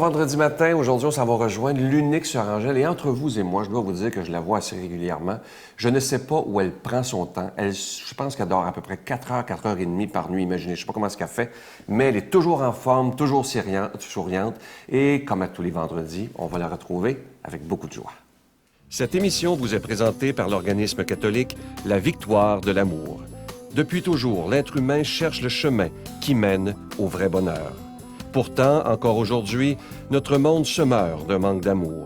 vendredi matin. Aujourd'hui, on s'en va rejoindre l'unique sœur Angèle. Et entre vous et moi, je dois vous dire que je la vois assez régulièrement. Je ne sais pas où elle prend son temps. Je pense qu'elle dort à peu près 4 heures, 4 heures et demie par nuit. Imaginez, je ne sais pas comment qu'elle fait, mais elle est toujours en forme, toujours souriante. Et comme à tous les vendredis, on va la retrouver avec beaucoup de joie. Cette émission vous est présentée par l'organisme catholique La Victoire de l'amour. Depuis toujours, l'être humain cherche le chemin qui mène au vrai bonheur. Pourtant, encore aujourd'hui, notre monde se meurt d'un manque d'amour.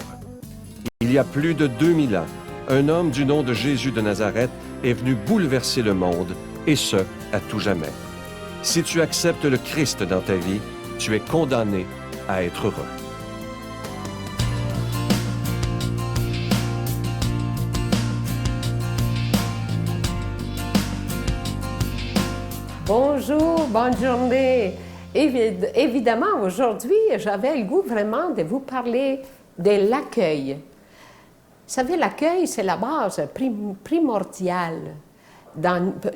Il y a plus de 2000 ans, un homme du nom de Jésus de Nazareth est venu bouleverser le monde, et ce, à tout jamais. Si tu acceptes le Christ dans ta vie, tu es condamné à être heureux. Bonjour, bonne journée. Évidemment, aujourd'hui, j'avais le goût vraiment de vous parler de l'accueil. Vous savez, l'accueil, c'est la base primordiale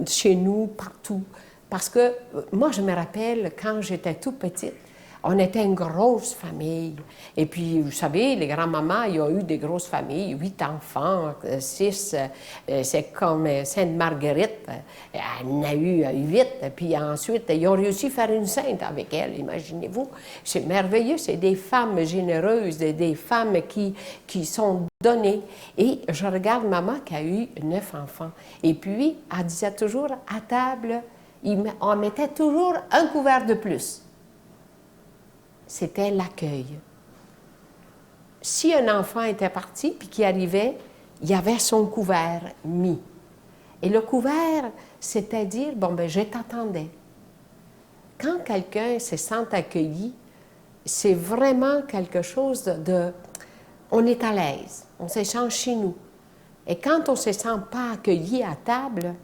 chez nous, partout. Parce que moi, je me rappelle, quand j'étais tout petite, on était une grosse famille. Et puis, vous savez, les grands-mamans, ils ont eu des grosses familles, 8 enfants, 6. C'est comme Sainte-Marguerite, elle en a eu 8. Puis ensuite, ils ont réussi à faire une sainte avec elle, imaginez-vous. C'est merveilleux, c'est des femmes généreuses, des femmes qui sont données. Et je regarde maman qui a eu 9 enfants. Et puis, elle disait toujours, à table, on mettait toujours un couvert de plus. C'était l'accueil. Si un enfant était parti puis qu'il arrivait, il y avait son couvert mis. Et le couvert, c'était dire, bon, ben je t'attendais. Quand quelqu'un se sent accueilli, c'est vraiment quelque chose on est à l'aise, on se sent chez nous. Et quand on ne se sent pas accueilli à table,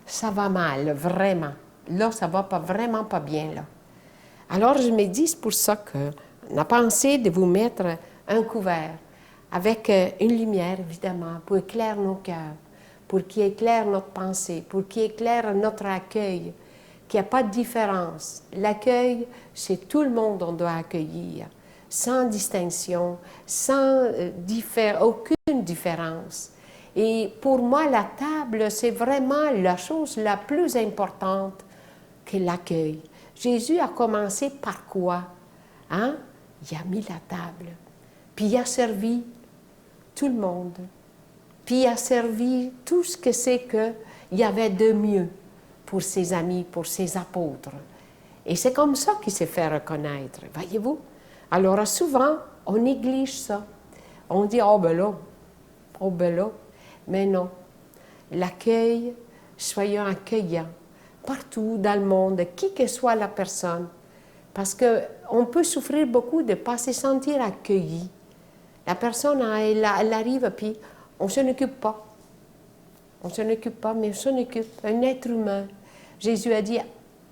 ça va mal, vraiment. Là, ça va vraiment pas bien, là. Alors, je me dis, c'est pour ça qu'on a pensé de vous mettre un couvert avec une lumière, évidemment, pour éclairer nos cœurs, pour qu'il éclaire notre pensée, pour qu'il éclaire notre accueil, qu'il n'y a pas de différence. L'accueil, c'est tout le monde qu'on doit accueillir, sans distinction, sans aucune différence. Et pour moi, la table, c'est vraiment la chose la plus importante que l'accueil. Jésus a commencé par quoi? Hein? Il a mis la table, puis il a servi tout le monde, puis il a servi tout ce que c'est qu'il y avait de mieux pour ses amis, pour ses apôtres. Et c'est comme ça qu'il s'est fait reconnaître, voyez-vous? Alors souvent, on néglige ça. On dit, oh ben là, mais non. L'accueil, soyons accueillants. Partout dans le monde, qui que soit la personne. Parce qu'on peut souffrir beaucoup de ne pas se sentir accueilli. La personne, elle arrive, puis on ne s'en occupe pas. On ne s'en occupe pas, mais on s'en occupe. Un être humain. Jésus a dit,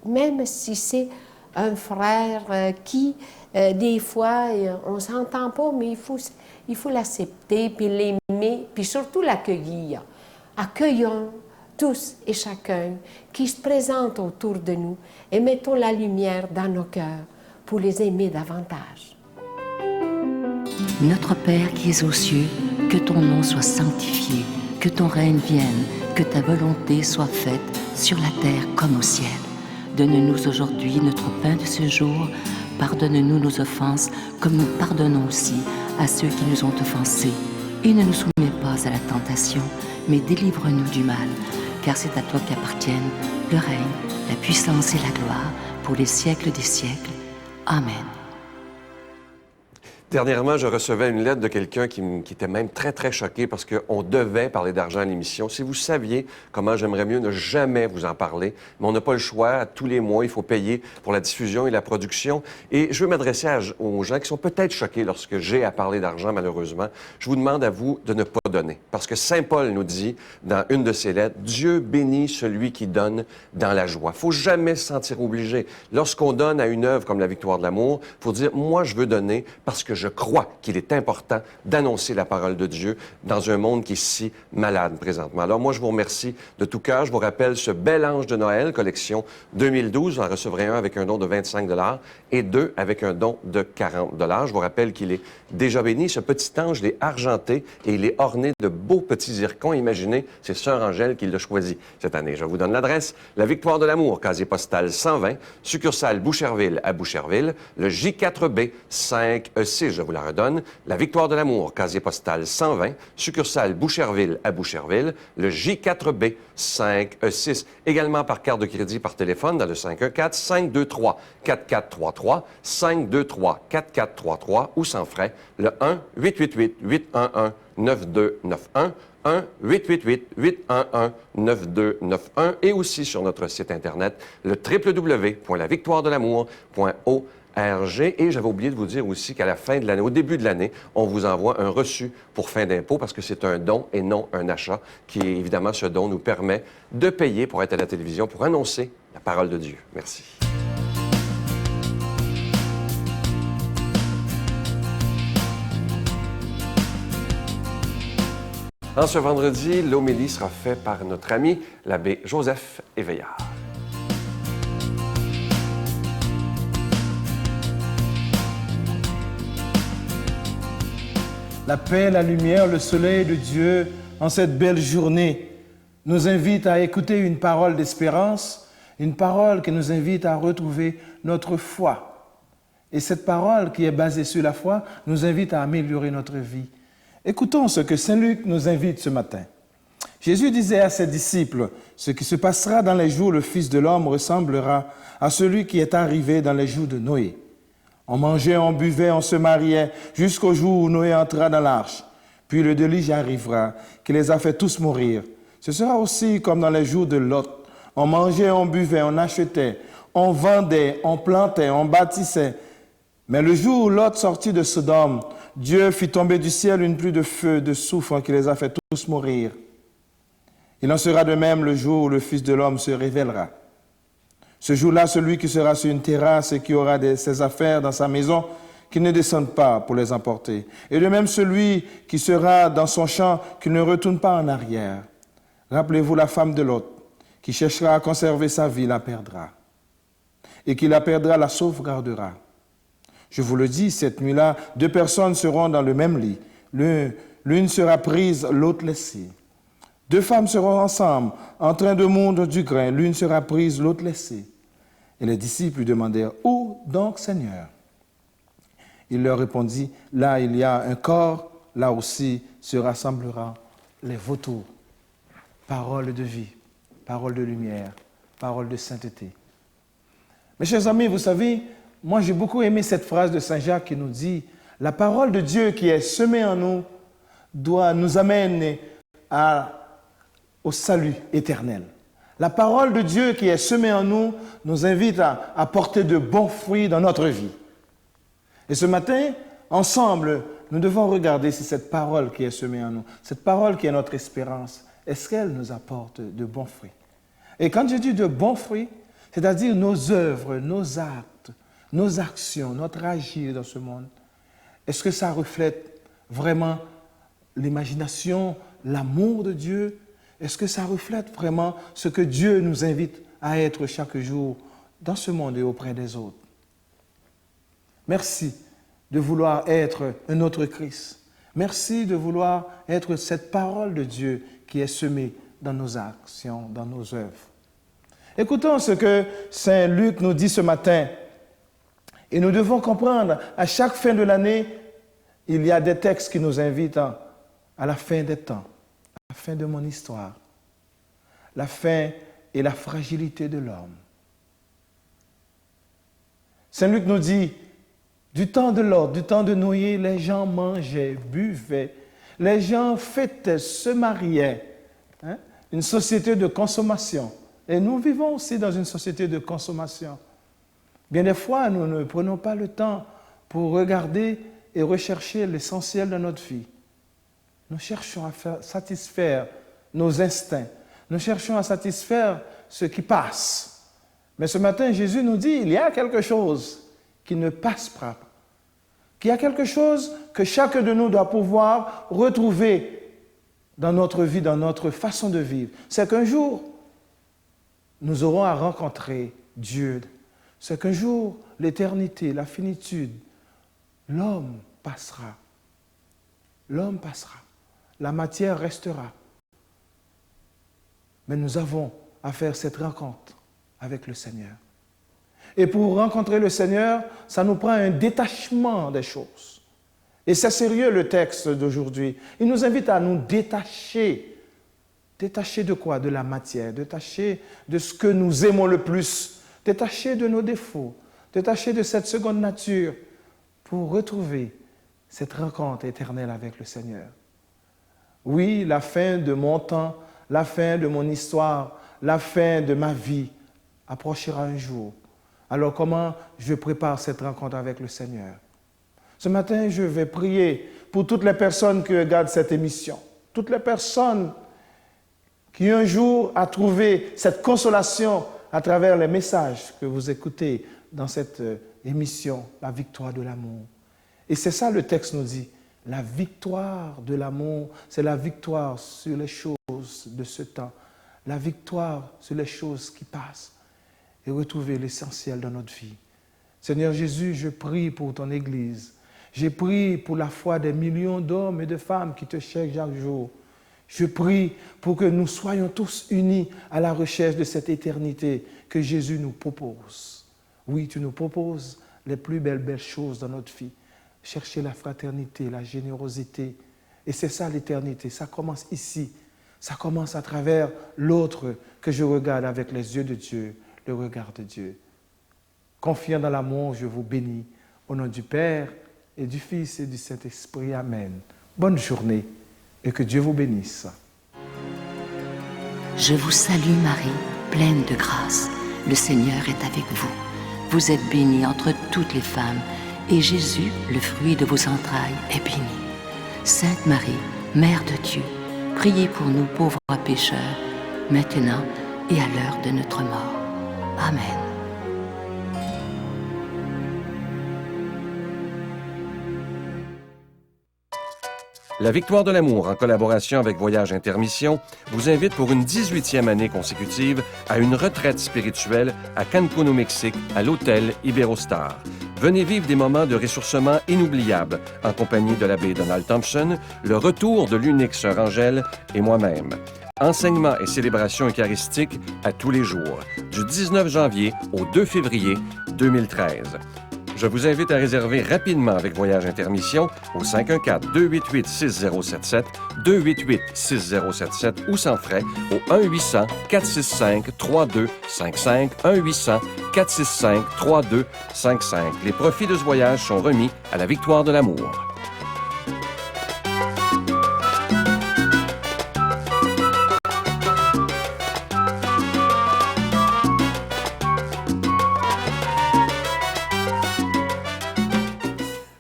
même si c'est un frère qui, des fois, on ne s'entend pas, mais il faut l'accepter, puis l'aimer, puis surtout l'accueillir. Accueillons tous et chacun qui se présentent autour de nous et mettons la lumière dans nos cœurs pour les aimer davantage. Notre Père qui es aux cieux, que ton nom soit sanctifié, que ton règne vienne, que ta volonté soit faite sur la terre comme au ciel. Donne-nous aujourd'hui notre pain de ce jour. Pardonne-nous nos offenses comme nous pardonnons aussi à ceux qui nous ont offensés. Et ne nous soumets pas à la tentation, mais délivre-nous du mal. Car c'est à toi qu'appartiennent le règne, la puissance et la gloire pour les siècles des siècles. Amen. Dernièrement, je recevais une lettre de quelqu'un qui était même très, très choqué parce qu'on devait parler d'argent à l'émission. Si vous saviez comment j'aimerais mieux ne jamais vous en parler, mais on n'a pas le choix. Tous les mois, il faut payer pour la diffusion et la production. Et je veux m'adresser aux gens qui sont peut-être choqués lorsque j'ai à parler d'argent, malheureusement. Je vous demande à vous de ne pas donner. Parce que Saint Paul nous dit, dans une de ses lettres, « Dieu bénit celui qui donne dans la joie ». Il ne faut jamais se sentir obligé. Lorsqu'on donne à une œuvre comme la Victoire de l'amour, il faut dire « Moi, je veux donner parce que je crois qu'il est important d'annoncer la parole de Dieu dans un monde qui est si malade présentement. Alors moi, je vous remercie de tout cœur. Je vous rappelle ce bel ange de Noël, collection 2012. Vous en recevrez un avec un don de 25 et deux avec un don de 40 Je vous rappelle qu'il est déjà béni. Ce petit ange, il est argenté et il est orné de beaux petits zircons. Imaginez, c'est Sœur Angèle qui l'a choisi cette année. Je vous donne l'adresse. La Victoire de l'amour, casier postal 120, succursale Boucherville à Boucherville, le J4B 5E6, je vous la redonne. La Victoire de l'amour, casier postal 120, succursale Boucherville à Boucherville, le J4B 5E6. Également par carte de crédit par téléphone dans le 514-523-4433, 523-4433 ou sans frais, le 1-888-811-9291, 1-888-811-9291 et aussi sur notre site Internet, le www.lavictoiredelamour.org. Et j'avais oublié de vous dire aussi qu'à la fin de l'année, au début de l'année, on vous envoie un reçu pour fin d'impôt parce que c'est un don et non un achat qui, évidemment, ce don nous permet de payer pour être à la télévision, pour annoncer la parole de Dieu. Merci. En ce vendredi, l'homélie sera faite par notre ami, l'abbé Joseph Éveillard. La paix, la lumière, le soleil de Dieu, en cette belle journée, nous invite à écouter une parole d'espérance, une parole qui nous invite à retrouver notre foi. Et cette parole qui est basée sur la foi nous invite à améliorer notre vie. Écoutons ce que Saint Luc nous invite ce matin. Jésus disait à ses disciples, « Ce qui se passera dans les jours où le Fils de l'homme ressemblera à celui qui est arrivé dans les jours de Noé. On mangeait, on buvait, on se mariait, jusqu'au jour où Noé entra dans l'arche. Puis le déluge arrivera, qui les a fait tous mourir. Ce sera aussi comme dans les jours de Lot. On mangeait, on buvait, on achetait, on vendait, on plantait, on bâtissait. Mais le jour où Lot sortit de Sodome, Dieu fit tomber du ciel une pluie de feu, de soufre qui les a fait tous mourir. Il en sera de même le jour où le Fils de l'homme se révélera. Ce jour-là, celui qui sera sur une terrasse et qui aura ses affaires dans sa maison, qu'il ne descende pas pour les emporter. Et de même celui qui sera dans son champ, qu'il ne retourne pas en arrière. Rappelez-vous la femme de Lot, qui cherchera à conserver sa vie, la perdra. Et qui la perdra, la sauvegardera. Je vous le dis, cette nuit-là, 2 personnes seront dans le même lit. L'une sera prise, l'autre laissée. 2 femmes seront ensemble, en train de moudre du grain. L'une sera prise, l'autre laissée. Et les disciples lui demandèrent, « Où donc, Seigneur ?» Il leur répondit, « Là, il y a un corps, là aussi se rassemblera les vautours. » Parole de vie, parole de lumière, parole de sainteté. Mes chers amis, vous savez, moi j'ai beaucoup aimé cette phrase de Saint Jacques qui nous dit, « La parole de Dieu qui est semée en nous doit nous amener au salut éternel. » La parole de Dieu qui est semée en nous nous invite à porter de bons fruits dans notre vie. Et ce matin, ensemble, nous devons regarder si cette parole qui est semée en nous, cette parole qui est notre espérance, est-ce qu'elle nous apporte de bons fruits? Et quand je dis de bons fruits, c'est-à-dire nos œuvres, nos actes, nos actions, notre agir dans ce monde, est-ce que ça reflète vraiment l'imagination, l'amour de Dieu? Est-ce que ça reflète vraiment ce que Dieu nous invite à être chaque jour dans ce monde et auprès des autres? Merci de vouloir être un autre Christ. Merci de vouloir être cette parole de Dieu qui est semée dans nos actions, dans nos œuvres. Écoutons ce que Saint Luc nous dit ce matin. Et nous devons comprendre, à chaque fin de l'année, il y a des textes qui nous invitent à la fin des temps. La fin de mon histoire, la fin et la fragilité de l'homme. Saint Luc nous dit, du temps de Lot, du temps de Noé, les gens mangeaient, buvaient, les gens fêtaient, se mariaient. Une société de consommation. Et nous vivons aussi dans une société de consommation. Bien des fois, nous ne prenons pas le temps pour regarder et rechercher l'essentiel de notre vie. Nous cherchons à satisfaire nos instincts. Nous cherchons à satisfaire ce qui passe. Mais ce matin, Jésus nous dit, il y a quelque chose qui ne passe pas, qu'il y a quelque chose que chacun de nous doit pouvoir retrouver dans notre vie, dans notre façon de vivre. C'est qu'un jour, nous aurons à rencontrer Dieu. C'est qu'un jour, l'éternité, la finitude, l'homme passera. L'homme passera. La matière restera. Mais nous avons à faire cette rencontre avec le Seigneur. Et pour rencontrer le Seigneur, ça nous prend un détachement des choses. Et c'est sérieux le texte d'aujourd'hui. Il nous invite à nous détacher. Détacher de quoi? De la matière. Détacher de ce que nous aimons le plus. Détacher de nos défauts. Détacher de cette seconde nature pour retrouver cette rencontre éternelle avec le Seigneur. Oui, la fin de mon temps, la fin de mon histoire, la fin de ma vie approchera un jour. Alors comment je prépare cette rencontre avec le Seigneur? Ce matin, je vais prier pour toutes les personnes qui regardent cette émission, toutes les personnes qui un jour ont trouvé cette consolation à travers les messages que vous écoutez dans cette émission, la victoire de l'amour. Et c'est ça le texte nous dit, la victoire de l'amour, c'est la victoire sur les choses de ce temps, la victoire sur les choses qui passent et retrouver l'essentiel dans notre vie. Seigneur Jésus, je prie pour ton Église. Je prie pour la foi des millions d'hommes et de femmes qui te cherchent chaque jour. Je prie pour que nous soyons tous unis à la recherche de cette éternité que Jésus nous propose. Oui, tu nous proposes les plus belles choses dans notre vie. Chercher la fraternité, la générosité. Et c'est ça l'éternité. Ça commence ici. Ça commence à travers l'autre que je regarde avec les yeux de Dieu, le regard de Dieu. Confiant dans l'amour, je vous bénis. Au nom du Père et du Fils et du Saint-Esprit. Amen. Bonne journée et que Dieu vous bénisse. Je vous salue Marie, pleine de grâce. Le Seigneur est avec vous. Vous êtes bénie entre toutes les femmes, et Jésus, le fruit de vos entrailles, est béni. Sainte Marie, Mère de Dieu, priez pour nous pauvres pécheurs, maintenant et à l'heure de notre mort. Amen. La Victoire de l'amour, en collaboration avec Voyage Intermission, vous invite pour une 18e année consécutive à une retraite spirituelle à Cancún au Mexique, à l'hôtel Iberostar. Venez vivre des moments de ressourcement inoubliables en compagnie de l'abbé Donald Thompson, le retour de l'unique sœur Angèle et moi-même. Enseignements et célébrations eucharistiques à tous les jours, du 19 janvier au 2 février 2013. Je vous invite à réserver rapidement avec Voyage Intermission au 514-288-6077, 288-6077 ou sans frais au 1-800-465-3255, 1-800-465-3255. Les profits de ce voyage sont remis à la Victoire de l'amour.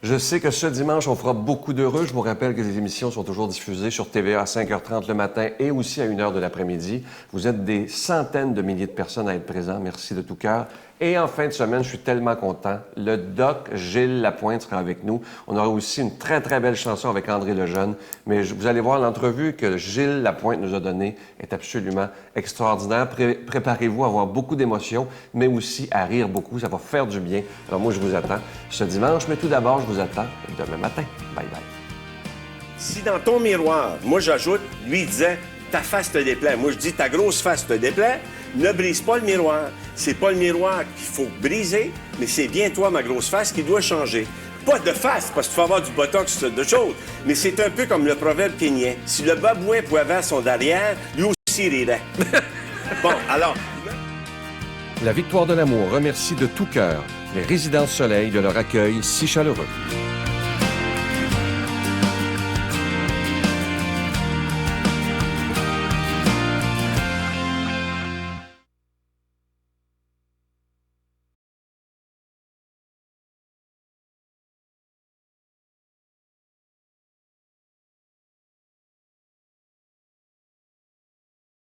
Je sais que ce dimanche, on fera beaucoup d'heureux. Je vous rappelle que les émissions sont toujours diffusées sur TVA à 5h30 le matin et aussi à 1h de l'après-midi. Vous êtes des centaines de milliers de personnes à être présents. Merci de tout cœur. Et en fin de semaine, je suis tellement content. Le doc Gilles Lapointe sera avec nous. On aura aussi une très, très belle chanson avec André Lejeune. Mais vous allez voir, l'entrevue que Gilles Lapointe nous a donnée est absolument extraordinaire. Préparez-vous à avoir beaucoup d'émotions, mais aussi à rire beaucoup. Ça va faire du bien. Alors moi, je vous attends ce dimanche. Mais tout d'abord, je vous attends demain matin. Bye bye. Si dans ton miroir, moi j'ajoute, lui il disait, ta face te déplaît. Moi je dis, ta grosse face te déplaît. Ne brise pas le miroir. C'est pas le miroir qu'il faut briser, mais c'est bien toi, ma grosse face, qui doit changer. Pas de face, parce qu'il faut avoir du botox de choses, mais c'est un peu comme le proverbe kényan. Si le babouin pouvait avoir son derrière, lui aussi rirait. Bon, alors... La Victoire de l'amour remercie de tout cœur les Résidences Soleil de leur accueil si chaleureux.